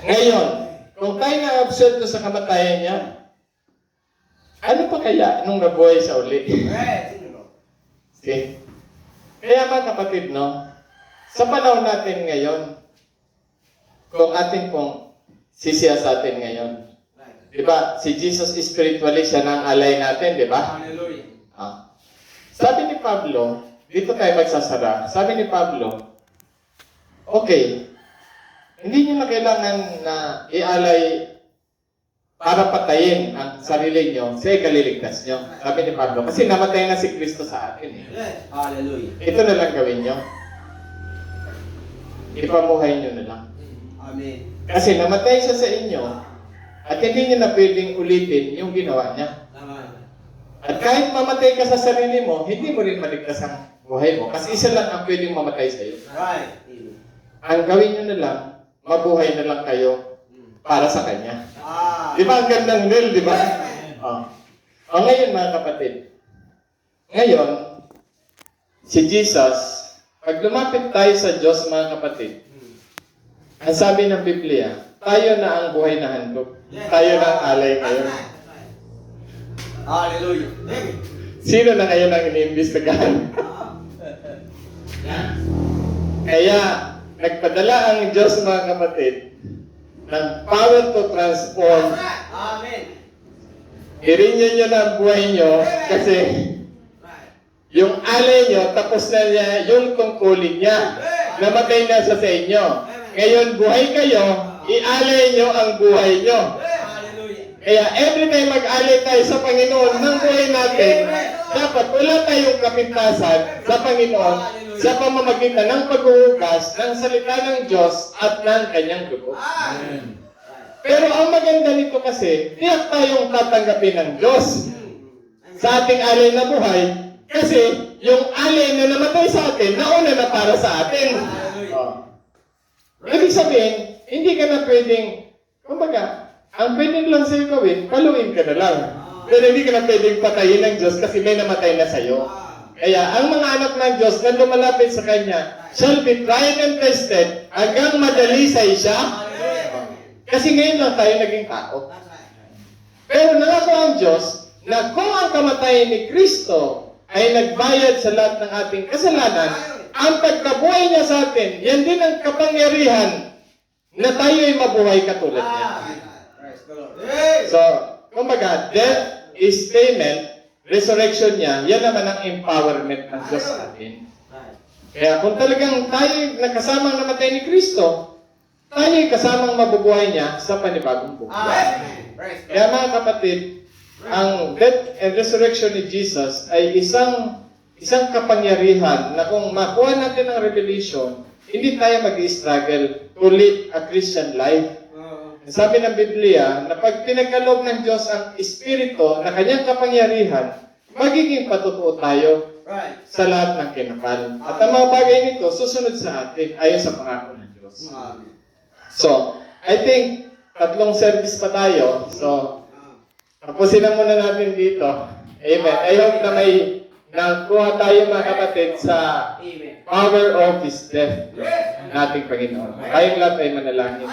Ngayon, kung tayo na-absorb sa kamatayan niya, ano pa kaya nung nabuhay sa uli? Okay. Kaya mga kapatid, no? Sa panahon natin ngayon, kung atin pong sisiyasatin ngayon, di ba? Si Jesus spiritually, siya nang alay natin, di ba? Hallelujah. Sabi ni Pablo, dito tayo magsasara, sabi ni Pablo, okay, hindi niyo na kailangan na ialay para patayin ang sarili niyo sa ikaliligtas niyo. Sabi ni Pablo, kasi namatay na si Kristo sa atin. Hallelujah. Ito na lang gawin niyo. Ipamuhay niyo na lang. Amen. Kasi namatay siya sa inyo at hindi niyo na pwedeng ulitin yung ginawa niya. At kahit mamatay ka sa sarili mo, hindi mo rin maligtas ang buhay mo. Kasi isa lang ang pwedeng mamatay sa iyo. Right. Ang gawin niyo na lang, mabuhay na lang kayo para sa Kanya. Di ba ang gandang will, di ba? Ngayon mga kapatid, ngayon, si Jesus, pag lumapit tayo sa Diyos mga kapatid, ang sabi ng Biblia, tayo na ang buhay na handog. Tayo na ang alay ngayon. Hallelujah. Sino na ngayon ang iniimbestigahan? Kaya, nagpadala ang Diyos mga kapatid ng power to transform. Amen. I-renew nyo na ang buhay nyo kasi yung alay nyo, tapos na niya yung tungkulin niya. Namatay na siya sa inyo. Ngayon, buhay kayo, i-alay nyo ang buhay nyo. Kaya every time mag-alay tayo sa Panginoon ng buhay natin, dapat wala tayong kapintasan sa Panginoon sa pamamagitan ng paghuhugas ng salita ng Diyos at ng kanyang dugo. Pero ang maganda nito kasi, tiyak tayong tatanggapin ng Diyos sa ating alay na buhay kasi yung alay na namatay sa atin, nauna na para sa atin. Ibig sabihin, hindi ka na pwedeng, kumbaga, ang pwedeng lang sa'yo gawin, paluin ka na lang. Pero hindi ka na pwedeng patayin ng Diyos kasi may namatay na sa'yo. Kaya ang mga anak ng Diyos na lumalapit sa Kanya shall be tried and tested hanggang madalisay siya. Kasi ngayon lang tayo naging tao. Pero nangako ang Diyos na kung ang kamatayan ni Kristo ay nagbayad sa lahat ng ating kasalanan, ang pagkabuhay niya sa atin, yan din ang kapangyarihan na tayo ay mabuhay katulad niya. So, kumbaga, death is payment, resurrection niya, yan naman ang empowerment ng Diyos sa atin. Kaya kung talagang tayo nakasamang namatay ni Kristo, tayo ay kasamang mabubuhay niya sa panibagong buhay. Kaya mga kapatid, ang death and resurrection ni Jesus ay isang kapangyarihan na kung makuha natin ang revelation, hindi tayo mag-i-struggle to live a Christian life. Sabi ng Biblia na pag pinagkaloob ng Diyos ang Espiritu na kanyang kapangyarihan, magiging patutuo tayo sa lahat ng kinakal. At ang mga bagay nito susunod sa atin ayon sa pangako ng Diyos. So, I think 3 service pa tayo. So, tapusin na muna natin dito. Amen. I hope na may nakuha tayo mga kapatid sa power of His death ng ating Panginoon. Kayong lahat ay manalangin.